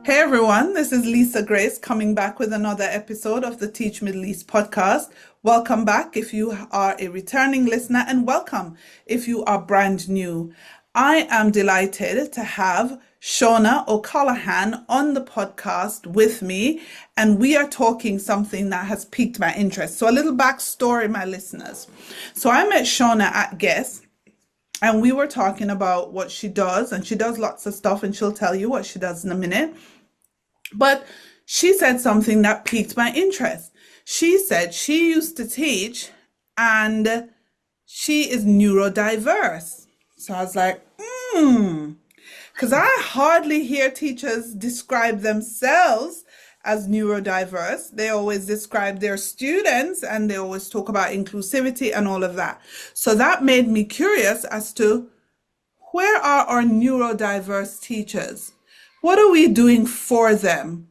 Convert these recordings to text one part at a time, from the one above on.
Hey everyone, this is Lisa Grace coming back with another episode of the Teach Middle East podcast. Welcome back if you are a returning listener, and welcome if you are brand new. I am delighted to have Shona OCallaghan on the podcast with me, and we are talking something that has piqued my interest. So a little backstory, my listeners. So I met Shauna at Guess, and we were talking about what she does, and she does lots of stuff, and she'll tell you what she does in a minute. But she said something that piqued my interest. She said she used to teach and she is neurodiverse. So I was like, because I hardly hear teachers describe themselves as neurodiverse. They always describe their students and they always talk about inclusivity and all of that. So that made me curious as to where are our neurodiverse teachers? What are we doing for them?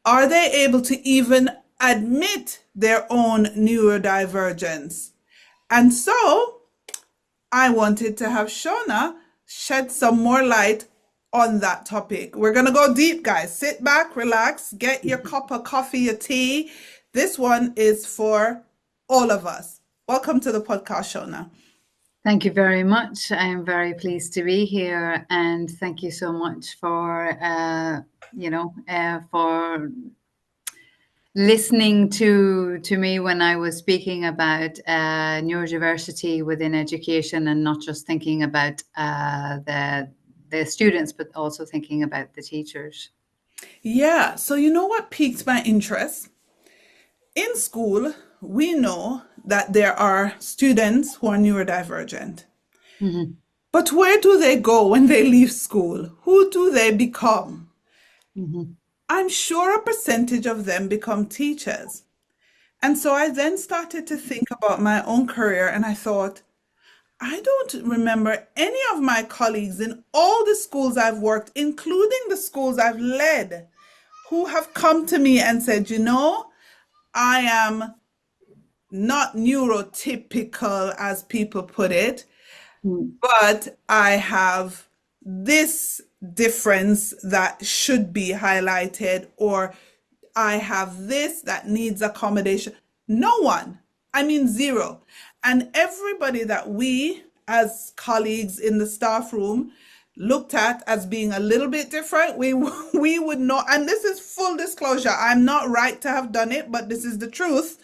Are they able to even admit their own neurodivergence? And so I wanted to have Shauna shed some more light on that topic. We're going to go deep, guys. Sit back, relax, get your cup of coffee, your tea. This one is for all of us. Welcome to the podcast, Shauna. Thank you very much. I am very pleased to be here, and thank you so much for for listening to me when I was speaking about neurodiversity within education, and not just thinking about the students, but also thinking about the teachers. Yeah. So you know what piqued my interest? In school, we know that there are students who are neurodivergent. Mm-hmm. But where do they go when they leave school? Who do they become? Mm-hmm. I'm sure a percentage of them become teachers. And so I then started to think about my own career, and I thought, I don't remember any of my colleagues in all the schools I've worked, including the schools I've led, who have come to me and said, I am not neurotypical, as people put it, but I have this difference that should be highlighted, or I have this that needs accommodation. No one. I mean, zero. And everybody that we, as colleagues in the staff room, looked at as being a little bit different, we would know, and this is full disclosure, I'm not right to have done it, but this is the truth.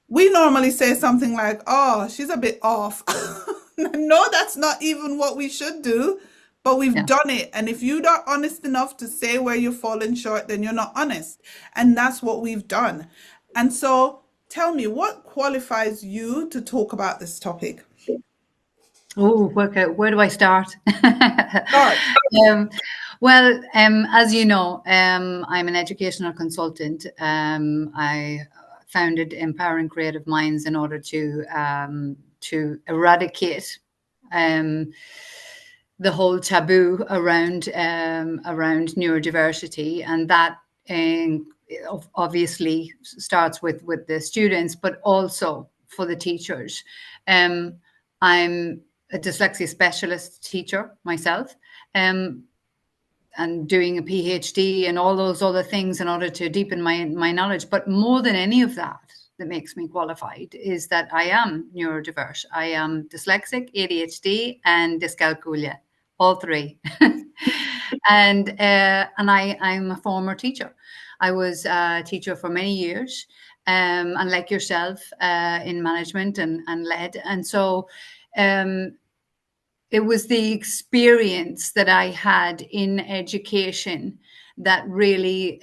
We normally say something like, oh, she's a bit off. No, that's not even what we should do, but we've done it. And if you're not honest enough to say where you're falling short, then you're not honest. And that's what we've done. And so tell me, what qualifies you to talk about this topic? Oh, where do I start? As you know, I'm an educational consultant. I founded Empowering Creative Minds in order to eradicate the whole taboo around neurodiversity, and that obviously starts with the students, but also for the teachers. I'm a dyslexia specialist teacher myself, and doing a PhD and all those other things in order to deepen my knowledge. But more than any of that makes me qualified is that I am neurodiverse. I am dyslexic, ADHD, and dyscalculia, all three. and I'm a former teacher. I was a teacher for many years, and like yourself, in management and led. And so it was the experience that I had in education that really,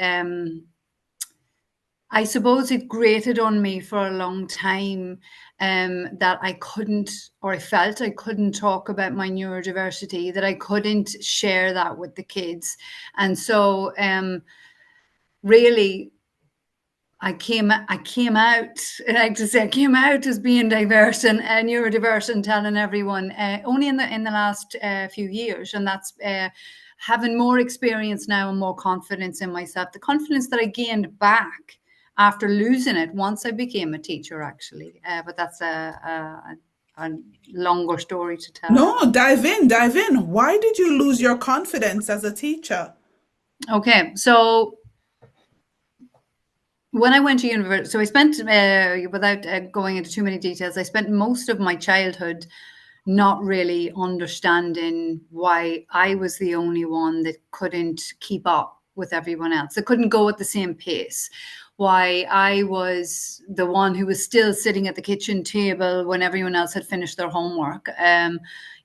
I suppose it grated on me for a long time, that I couldn't, or I felt I couldn't talk about my neurodiversity, that I couldn't share that with the kids. And so really, I came out, I like to say, I came out as being diverse and neurodiverse, and telling everyone only in the last few years. And that's having more experience now and more confidence in myself. The confidence that I gained back after losing it once I became a teacher, actually. But that's a longer story to tell. No, dive in. Why did you lose your confidence as a teacher? Okay, so when I went to university, so I spent, without going into too many details, I spent most of my childhood not really understanding why I was the only one that couldn't keep up with everyone else, that couldn't go at the same pace. Why I was the one who was still sitting at the kitchen table when everyone else had finished their homework.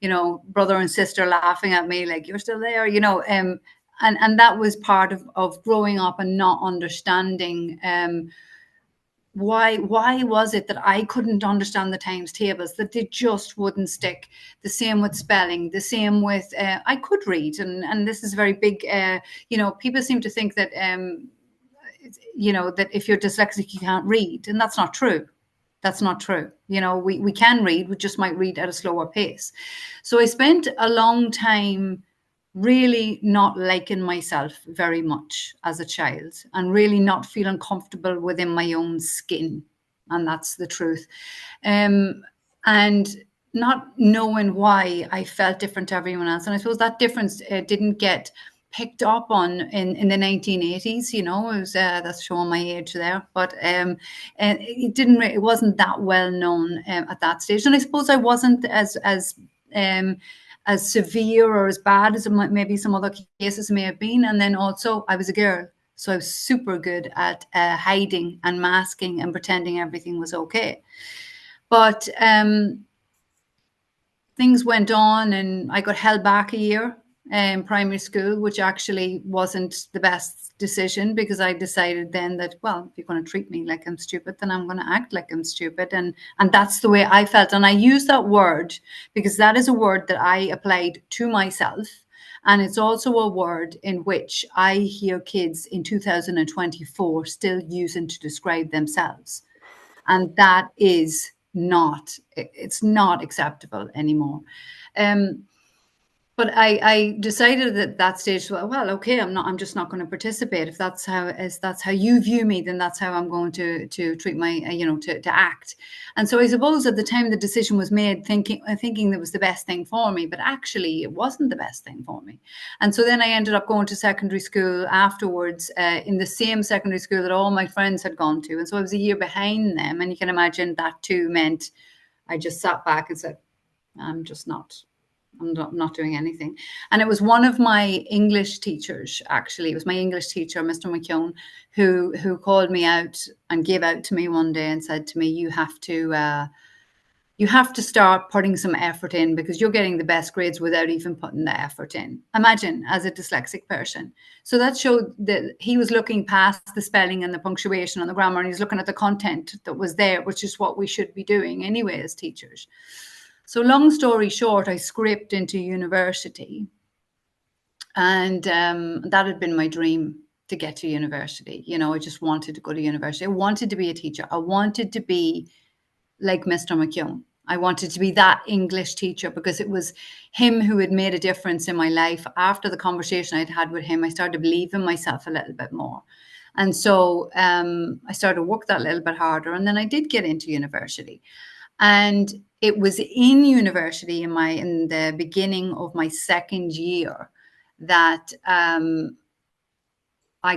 Brother and sister laughing at me like, you're still there, and that was part of growing up and not understanding why was it that I couldn't understand the times tables, that they just wouldn't stick. The same with spelling, the same with I could read, and this is very big. People seem to think that that if you're dyslexic you can't read, and that's not true. That's not true. We can read, we just might read at a slower pace. So I spent a long time really not liking myself very much as a child, and really not feeling comfortable within my own skin. And that's the truth. And not knowing why I felt different to everyone else. And I suppose that difference didn't get picked up on in the 1980s. It was that's showing my age there, but and it wasn't that well known at that stage. And I suppose I wasn't as severe or as bad as maybe some other cases may have been. And then also I was a girl, so I was super good at hiding and masking and pretending everything was okay. But things went on, and I got held back a year in primary school, which actually wasn't the best decision, because I decided then that, well, if you're going to treat me like I'm stupid, then I'm going to act like I'm stupid. And that's the way I felt. And I use that word because that is a word that I applied to myself. And it's also a word in which I hear kids in 2024 still using to describe themselves. And that is it's not acceptable anymore. But I decided at that stage, well, okay, I'm just not going to participate. If that's how you view me, then that's how I'm going to treat my, to act. And so I suppose at the time the decision was made, thinking that was the best thing for me, but actually it wasn't the best thing for me. And so then I ended up going to secondary school afterwards, in the same secondary school that all my friends had gone to. And so I was a year behind them. And you can imagine that too meant I just sat back and said, I'm not doing anything. And it was one of my English teachers, actually. It was my English teacher, Mr. McKeown, who called me out and gave out to me one day and said to me, you have to start putting some effort in, because you're getting the best grades without even putting the effort in. Imagine, as a dyslexic person. So that showed that he was looking past the spelling and the punctuation and the grammar, and he's looking at the content that was there, which is what we should be doing anyway as teachers. So long story short, I scraped into university, and that had been my dream, to get to university. I just wanted to go to university. I wanted to be a teacher. I wanted to be like Mr. McKeown. I wanted to be that English teacher, because it was him who had made a difference in my life. After the conversation I'd had with him, I started to believe in myself a little bit more. And so I started to work that little bit harder. And then I did get into university. And it was in university, in the beginning of my second year, that I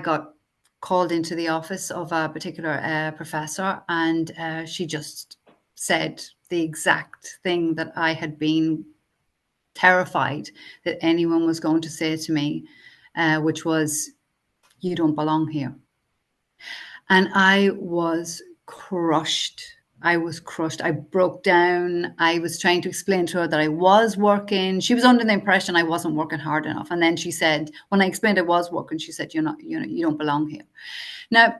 got called into the office of a particular professor, and she just said the exact thing that I had been terrified that anyone was going to say to me, which was, you don't belong here. And I was crushed. I was crushed. I broke down. I was trying to explain to her that I was working. She was under the impression I wasn't working hard enough. And then she said, when I explained I was working, she said, you don't belong here. Now,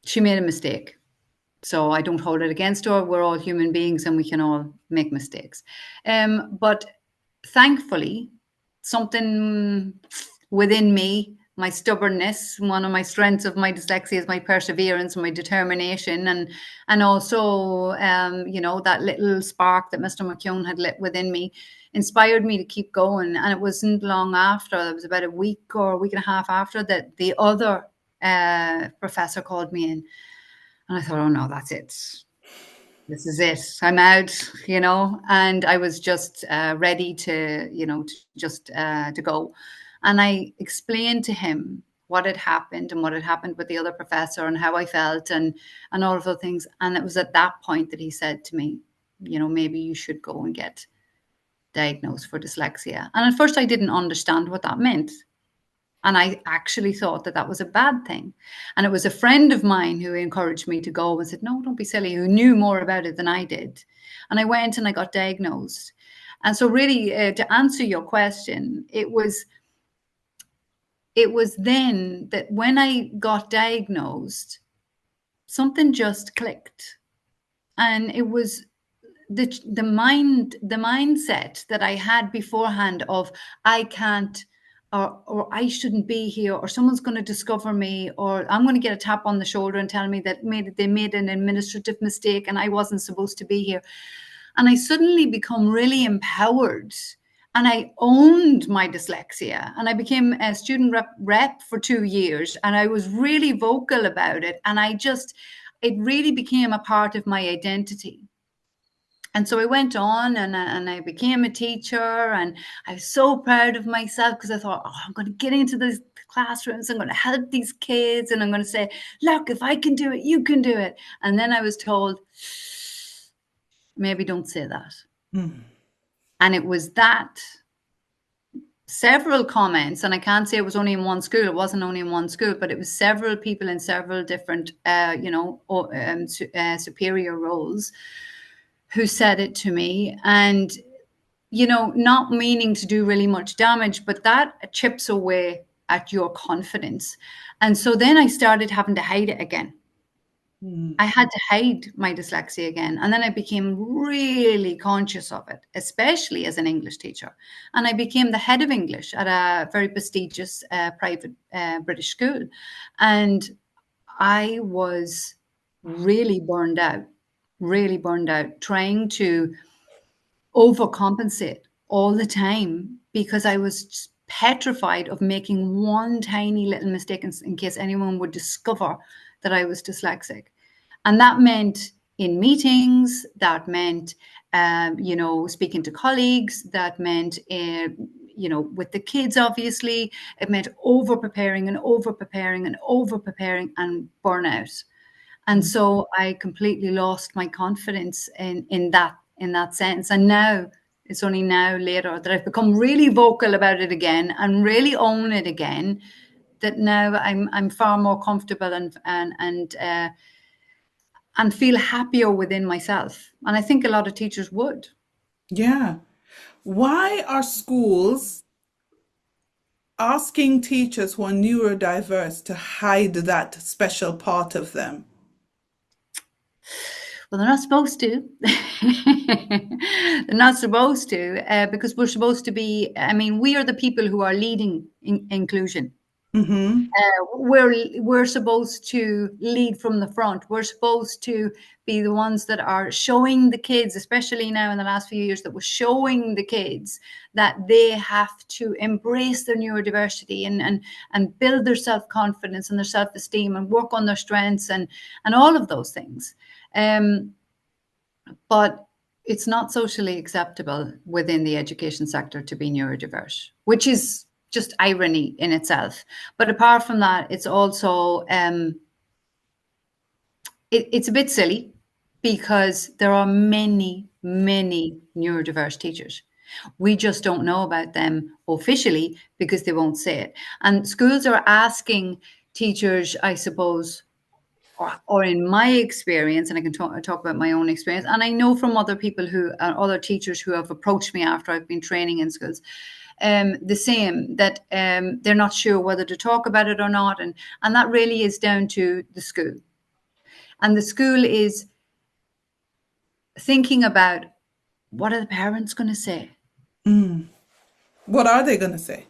she made a mistake. So I don't hold it against her. We're all human beings and we can all make mistakes. But thankfully, something within me, my stubbornness, one of my strengths of my dyslexia is my perseverance and my determination, and also that little spark that Mr. McKeown had lit within me inspired me to keep going. And it wasn't long after, it was about a week or a week and a half after, that the other professor called me in, and I thought, oh no, that's it. This is it. I'm out, and I was just ready to go. And I explained to him what had happened and what had happened with the other professor and how I felt and all of those things. And it was at that point that he said to me, you know, maybe you should go and get diagnosed for dyslexia. And at first I didn't understand what that meant. And I actually thought that that was a bad thing. And it was a friend of mine who encouraged me to go and said, no, don't be silly, who knew more about it than I did. And I went and I got diagnosed. And so really, to answer your question, it was then that when I got diagnosed, something just clicked. And it was the mindset that I had beforehand of I can't, or I shouldn't be here, or someone's going to discover me, or I'm going to get a tap on the shoulder and tell me that they made an administrative mistake and I wasn't supposed to be here. And I suddenly become really empowered. And I owned my dyslexia, and I became a student rep for 2 years, and I was really vocal about it. And it really became a part of my identity. And so I went on and I became a teacher, and I was so proud of myself because I thought, oh, I'm going to get into these classrooms. I'm going to help these kids, and I'm going to say, look, if I can do it, you can do it. And then I was told, maybe don't say that. And it was that several comments, and I can't say it was only in one school. It wasn't only in one school, but it was several people in several different, superior roles who said it to me. And, you know, not meaning to do really much damage, but that chips away at your confidence. And so then I started having to hide it again. I had to hide my dyslexia again. And then I became really conscious of it, especially as an English teacher. And I became the head of English at a very prestigious private British school. And I was really burned out, trying to overcompensate all the time because I was petrified of making one tiny little mistake in case anyone would discover that I was dyslexic. And that meant in meetings, that meant, speaking to colleagues, that meant, with the kids, obviously, it meant over-preparing and burnout. And so I completely lost my confidence in that sense. And now, it's only now later that I've become really vocal about it again and really own it again, that now I'm far more comfortable and feel happier within myself. And I think a lot of teachers would. Yeah. Why are schools asking teachers who are neurodiverse to hide that special part of them? Well, they're not supposed to. They're not supposed to, because we're supposed to be, we are the people who are leading inclusion. We're supposed to lead from the front. We're supposed to be the ones that are showing the kids, especially now in the last few years, that we're showing the kids that they have to embrace their neurodiversity and build their self-confidence and their self-esteem and work on their strengths and all of those things. But it's not socially acceptable within the education sector to be neurodiverse, which is just irony in itself. But apart from that, it's also, it's a bit silly because there are many, many neurodiverse teachers. We just don't know about them officially because they won't say it. And schools are asking teachers, I suppose, or in my experience, and I can talk about my own experience, and I know from other people other teachers who have approached me after I've been training in schools, the same, that they're not sure whether to talk about it or not. And that really is down to the school. And the school is thinking about, what are the parents going to say? What are they going to say?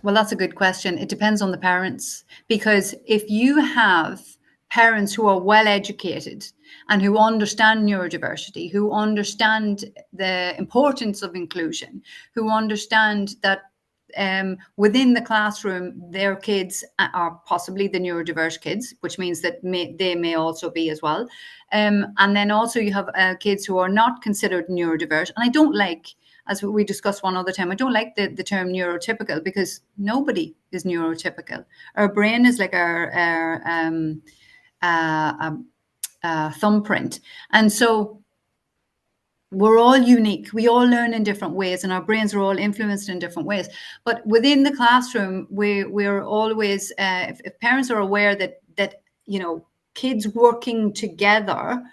Well, that's a good question. It depends on the parents, because if you have parents who are well educated and who understand neurodiversity, who understand the importance of inclusion, who understand that within the classroom, their kids are possibly the neurodiverse kids, which means that they may also be as well. And then also you have kids who are not considered neurodiverse. And I don't like as we discussed one other time, I don't like the term neurotypical, because nobody is neurotypical. Our brain is like uh, thumbprint. And so we're all unique. We all learn in different ways, and our brains are all influenced in different ways. But within the classroom, we're always, if parents are aware that kids working together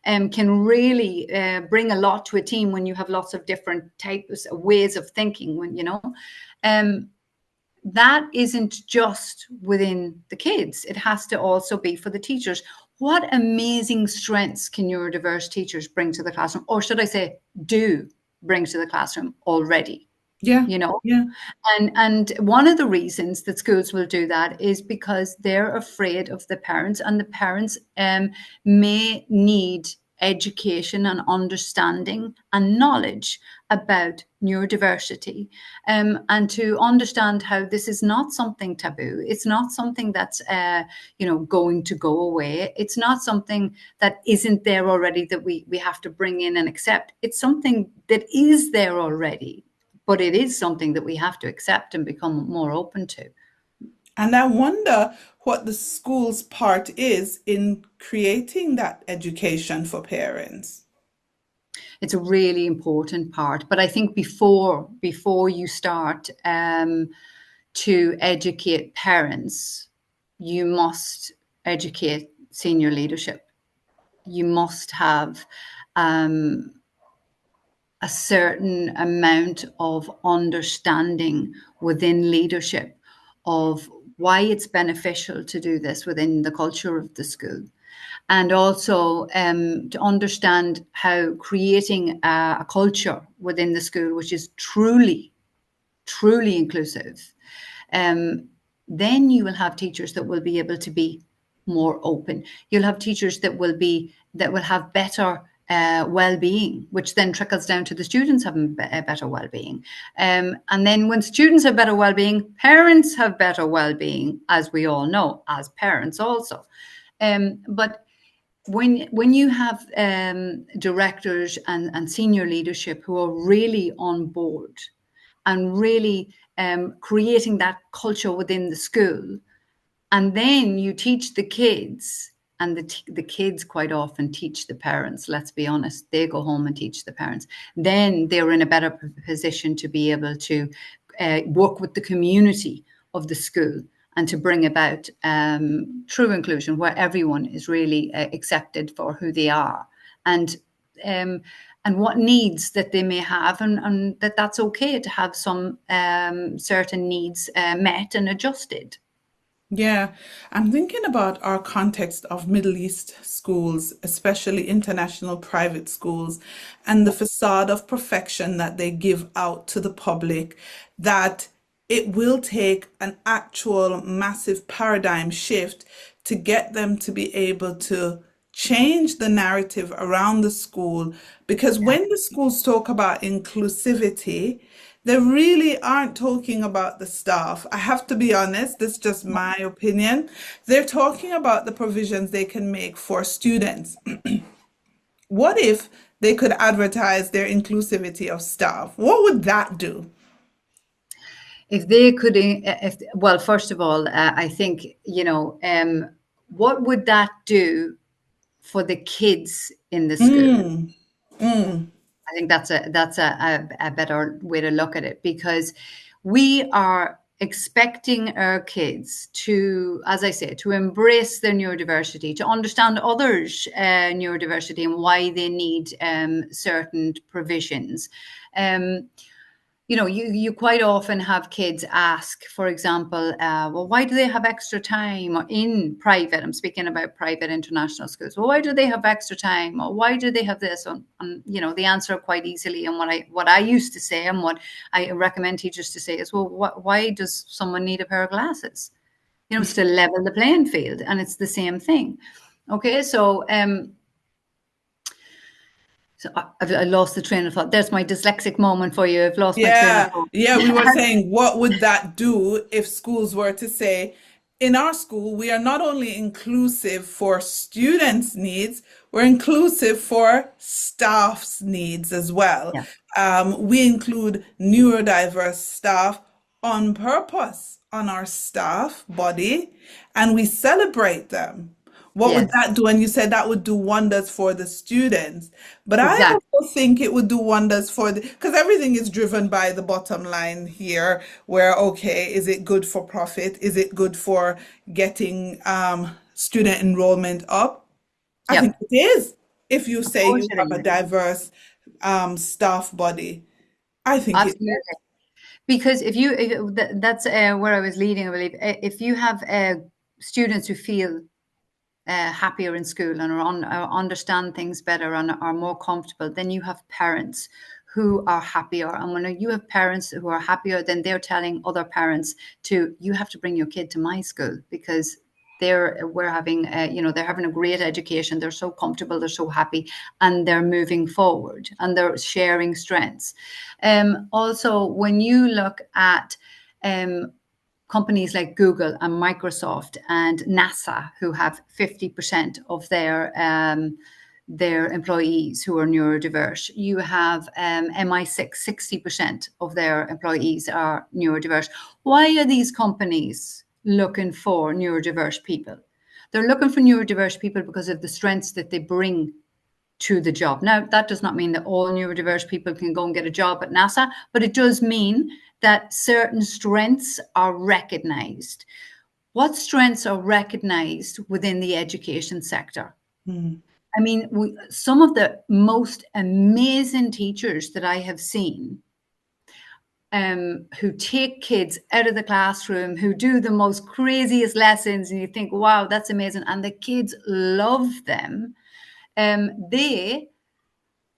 can really bring a lot to a team when you have lots of different types of ways of thinking. That isn't just within the kids. It has to also be for the teachers. What amazing strengths can neurodiverse teachers bring to the classroom? Or should I say, do bring to the classroom already? Yeah. You know? Yeah. And one of the reasons that schools will do that is because they're afraid of the parents, and the parents may need education and understanding and knowledge about neurodiversity, and to understand how this is not something taboo. It's not something that's going to go away. It's not something that isn't there already that we have to bring in and accept. It's something that is there already, but it is something that we have to accept and become more open to. And I wonder what the school's part is in creating that education for parents. It's a really important part, but I think before you start to educate parents, you must educate senior leadership. You must have a certain amount of understanding within leadership of why it's beneficial to do this within the culture of the school. And also to understand how creating a culture within the school which is truly inclusive, then you will have teachers that will be able to be more open. You'll have teachers that will have better well-being, which then trickles down to the students having better well-being. And then when students have better well-being, parents have better well-being, as we all know, as parents also. But when you have directors and senior leadership who are really on board and really creating that culture within the school, and then you teach the kids, and the kids quite often teach the parents, let's be honest, they go home and teach the parents, then they're in a better position to be able to work with the community of the school and to bring about true inclusion where everyone is really accepted for who they are, and what needs that they may have, and that's okay to have some certain needs met and adjusted. Yeah, I'm thinking about our context of Middle East schools, especially international private schools, and the facade of perfection that they give out to the public, that it will take an actual massive paradigm shift to get them to be able to change the narrative around the school. Because Yeah. when the schools talk about inclusivity, they really aren't talking about the staff. I have to be honest, this is just my opinion. They're talking about the provisions they can make for students. What if they could advertise their inclusivity of staff? What would that do? If they could, well, first of all, I think, what would that do for the kids in the school? Mm, mm, I think that's a better way to look at it, because we are expecting our kids to, as I say, to embrace their neurodiversity, to understand others' neurodiversity and why they need certain provisions. Um, you quite often have kids ask, for example, well, why do they have extra time? Or in private, I'm speaking about private international schools. Well, why do they have extra time? Or why do they have this? And the answer quite easily, and what I used to say, and what I recommend teachers to say is, well, why does someone need a pair of glasses? It's to level the playing field, and it's the same thing. Okay, so I lost the train of thought. There's my dyslexic moment for you. I've lost my train of yeah, thought. yeah, we were saying, what would that do if schools were to say, in our school, we are not only inclusive for students' needs, we're inclusive for staff's needs as well. Yeah. We include neurodiverse staff on purpose on our staff body, and we celebrate them. What would Yes, that do? And you said that would do wonders for the students. But I exactly. also think it would do wonders for the, because everything is driven by the bottom line here, where, okay, is it good for profit? Is it good for getting student enrollment up? I think Yep, it is. If you of say course you it have a is. diverse staff body, I think it Absolutely. is. Because that's where I was leading, I believe. If you have students who feel happier in school and understand things better and are more comfortable, then you have parents who are happier. And when you have parents who are happier, then they're telling other parents to, you have to bring your kid to my school because we're having they're having a great education, they're so comfortable, they're so happy, and they're moving forward and they're sharing strengths. Also, when you look at companies like Google and Microsoft and NASA, who have 50% of their employees who are neurodiverse. You have MI6, 60% of their employees are neurodiverse. Why are these companies looking for neurodiverse people? They're looking for neurodiverse people because of the strengths that they bring to the job. Now, that does not mean that all neurodiverse people can go and get a job at NASA, but it does mean that certain strengths are recognized. What strengths are recognized within the education sector? Mm. I mean, some of the most amazing teachers that I have seen who take kids out of the classroom, who do the most craziest lessons, and you think, wow, that's amazing. And the kids love them. They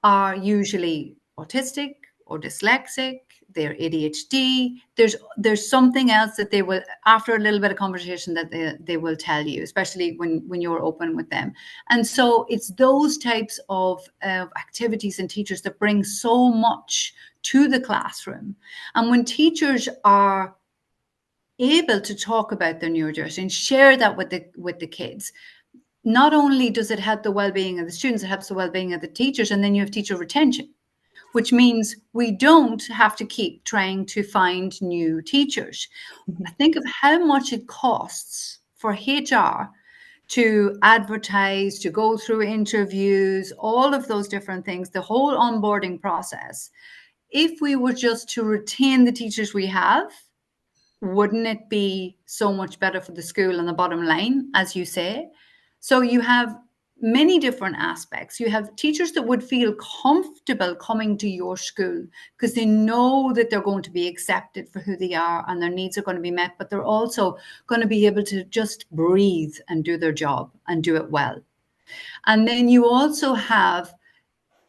are usually autistic or dyslexic, they're ADHD. There's something else that they will, after a little bit of conversation, that they will tell you, especially when you're open with them. And so it's those types of activities and teachers that bring so much to the classroom. And when teachers are able to talk about their neurodiversity and share that with the kids, not only does it help the well-being of the students, it helps the well-being of the teachers, and then you have teacher retention, which means we don't have to keep trying to find new teachers. Think of how much it costs for HR to advertise, to go through interviews, all of those different things, the whole onboarding process. If we were just to retain the teachers we have, wouldn't it be so much better for the school and the bottom line, as you say? So you have many different aspects. You have teachers that would feel comfortable coming to your school because they know that they're going to be accepted for who they are and their needs are going to be met, but they're also going to be able to just breathe and do their job and do it well. And then you also have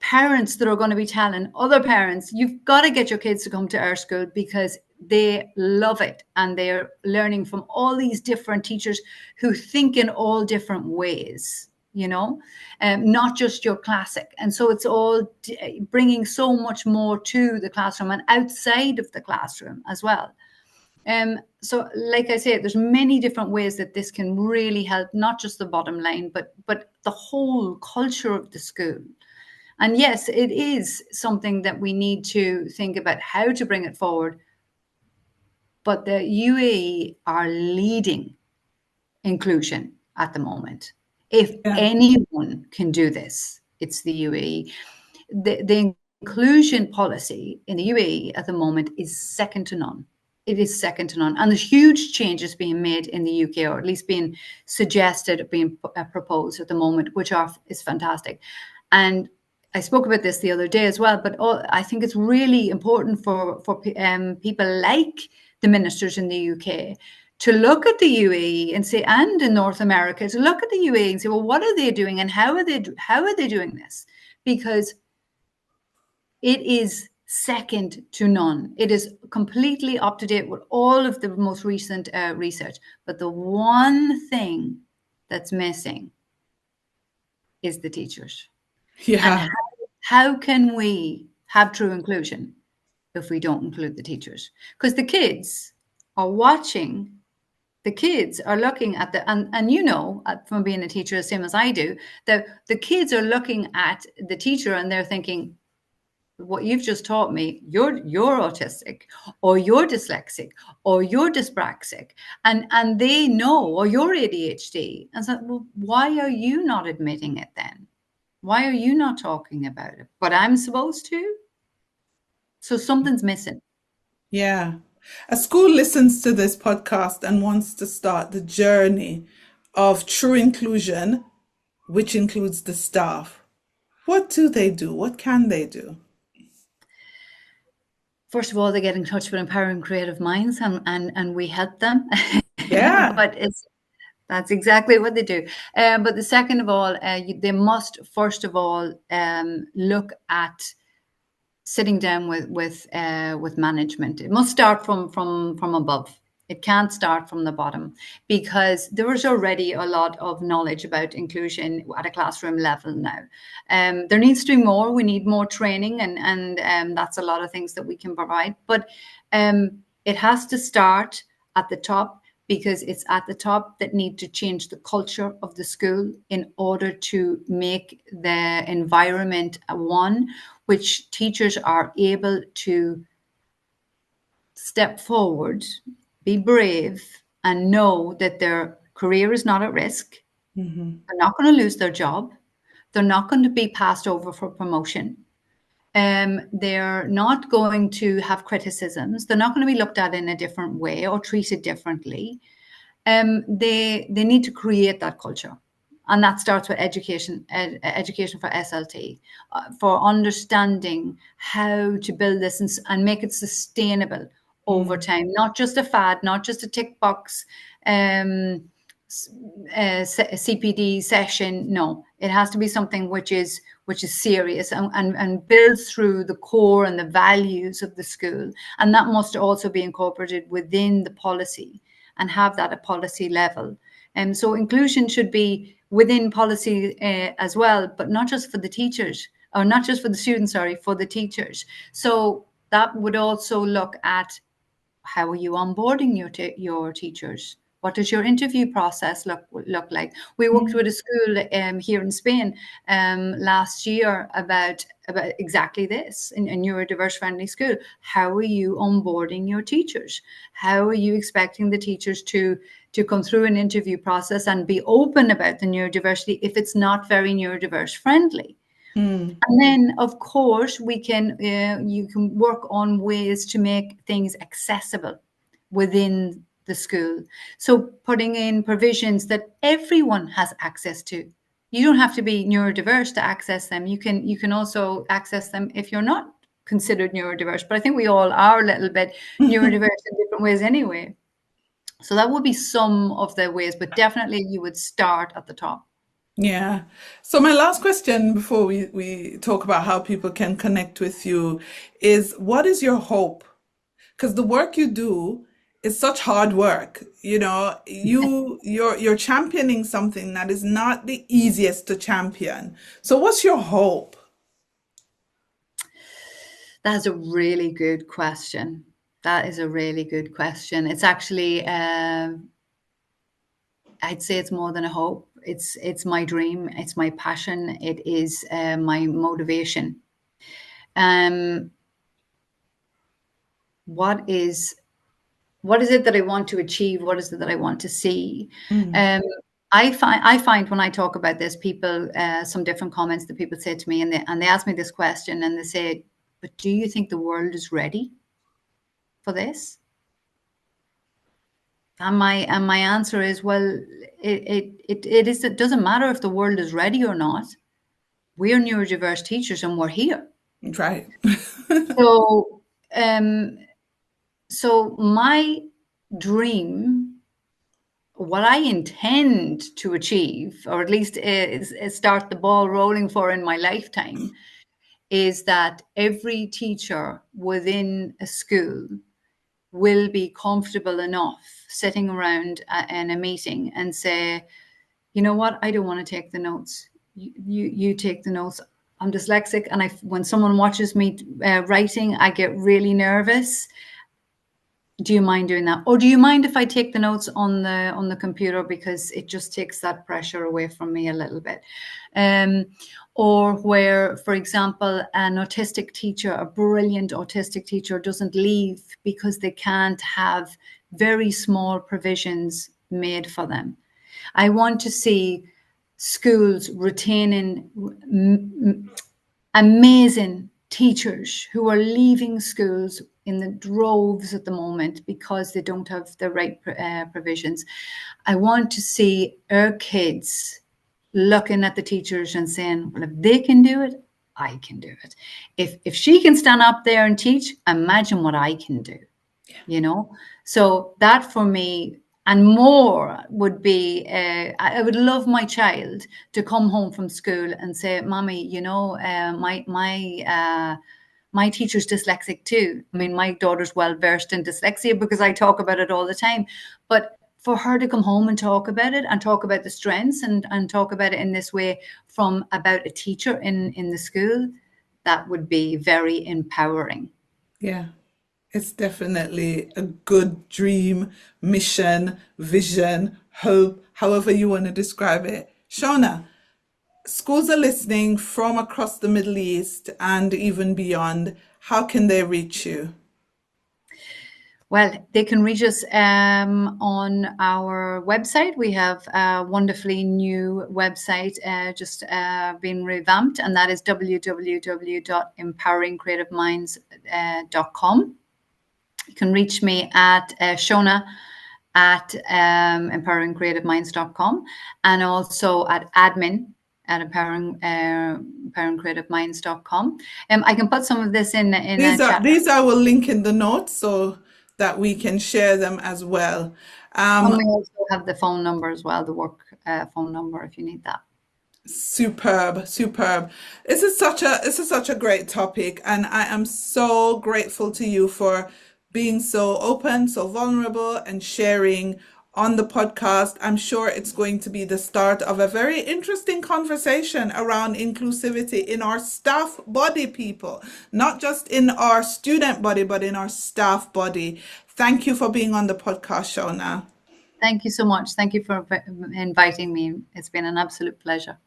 parents that are going to be telling other parents, you've got to get your kids to come to our school because they love it and they're learning from all these different teachers who think in all different ways, not just your classic. And so it's all bringing so much more to the classroom and outside of the classroom as well. So like I say, there's many different ways that this can really help, not just the bottom line, but the whole culture of the school. And yes, it is something that we need to think about how to bring it forward. But the UAE are leading inclusion at the moment. If Yeah. anyone can do this, it's the UAE. The inclusion policy in the UAE at the moment is second to none. It is second to none. And there's huge changes being made in the UK, or at least being suggested, being proposed at the moment, which is fantastic. And I spoke about this the other day as well, but I think it's really important for people like the ministers in the UK to look at the UAE and say, and in North America, to look at the UAE and say, well, what are they doing and how are they doing this? Because it is second to none. It is completely up to date with all of the most recent research. But the one thing that's missing is the teachers. And Yeah. how can we have true inclusion if we don't include the teachers? Because the kids are watching, the kids are looking at from being a teacher, the same as I do, that the kids are looking at the teacher and they're thinking, what you've just taught me, you're autistic, or you're dyslexic, or you're dyspraxic, and they know, or you're ADHD. And so, well, why are you not admitting it then? Why are you not talking about it? But I'm supposed to. So something's missing. Yeah. A school listens to this podcast and wants to start the journey of true inclusion, which includes the staff. What do they do? What can they do? First of all, they get in touch with Empowering Creative Minds, and we help them. Yeah. But that's exactly what they do. But the second of all, they must first of all look at sitting down with management. It must start from above. It can't start from the bottom, because there is already a lot of knowledge about inclusion at a classroom level now. There needs to be more. We need more training, and that's a lot of things that we can provide. But it has to start at the top, because it's at the top that need to change the culture of the school in order to make the environment one which teachers are able to step forward, be brave, and know that their career is not at risk. They're not going to lose their job. They're not going to be passed over for promotion. They're not going to have criticisms. They're not going to be looked at in a different way or treated differently. They need to create that culture, and that starts with education for SLT, for understanding how to build this and make it sustainable over time, not just a fad, not just a tick box CPD session. No, it has to be something which is serious and builds through the core and the values of the school, and that must also be incorporated within the policy and have that at policy level. And so inclusion should be within policy as well, but not just for the teachers, or not just for the students, sorry, for the teachers. So that would also look at, how are you onboarding your teachers? What does your interview process look like? We worked with a school here in Spain last year about exactly this, in a neurodiverse friendly school. How are you onboarding your teachers? How are you expecting the teachers to come through an interview process and be open about the neurodiversity if it's not very neurodiverse friendly? And then, of course, you can work on ways to make things accessible within the school. So putting in provisions that everyone has access to. You don't have to be neurodiverse to access them. You can also access them if you're not considered neurodiverse. But I think we all are a little bit neurodiverse in different ways anyway. So that would be some of the ways, but definitely you would start at the top. Yeah. So my last question before we talk about how people can connect with you is, what is your hope? Because the work you do is such hard work. You know, you're championing something that is not the easiest to champion. So what's your hope? That's a really good question. That is a really good question. It's actually, I'd say it's more than a hope. It's my dream. It's my passion. It is my motivation. Um, what is it that I want to achieve? What is it that I want to see? Mm, Um, I find when I talk about this, people some different comments that people say to me, and they ask me this question, and they say, "But do you think the world is ready for this?" And my answer is, well, it doesn't matter if the world is ready or not. We're neurodiverse teachers, and we're here. right. So, um, so my dream, what I intend to achieve, or at least is start the ball rolling for in my lifetime, is that every teacher within a school will be comfortable enough sitting around in a meeting and say, you know what, I don't want to take the notes. You take the notes. I'm dyslexic, and when someone watches me writing, I get really nervous. Do you mind doing that? Or do you mind if I take the notes on the computer, because it just takes that pressure away from me a little bit? Or where, for example, an autistic teacher, a brilliant autistic teacher, doesn't leave because they can't have very small provisions made for them. I want to see schools retaining amazing teachers who are leaving schools in the droves at the moment because they don't have the right provisions. I want to see our kids looking at the teachers and saying, well, if they can do it, I can do it. If she can stand up there and teach, imagine what I can do. So that for me and more would be, I would love my child to come home from school and say, Mommy, my teacher's dyslexic too. I mean, my daughter's well versed in dyslexia because I talk about it all the time. But for her to come home and talk about it and talk about the strengths and talk about it in this way from about a teacher in the school, that would be very empowering. Yeah. It's definitely a good dream, mission, vision, hope, however you want to describe it. Shauna, schools are listening from across the Middle East and even beyond. How can they reach you? Well, they can reach us on our website. We have a wonderfully new website just been revamped, and that is www.empoweringcreativeminds.com. You can reach me at Shona at empoweringcreativeminds.com, and also at admin at empoweringcreativeminds.com. I can put some of this in a chat. These I will link in the notes so that we can share them as well. And we also have the phone number as well, the work phone number if you need that. Superb, superb. This is such a great topic, and I am so grateful to you for being so open, so vulnerable, and sharing on the podcast. I'm sure it's going to be the start of a very interesting conversation around inclusivity in our staff body, people, not just in our student body, but in our staff body. Thank you for being on the podcast, Shauna. Thank you so much. Thank you for inviting me. It's been an absolute pleasure.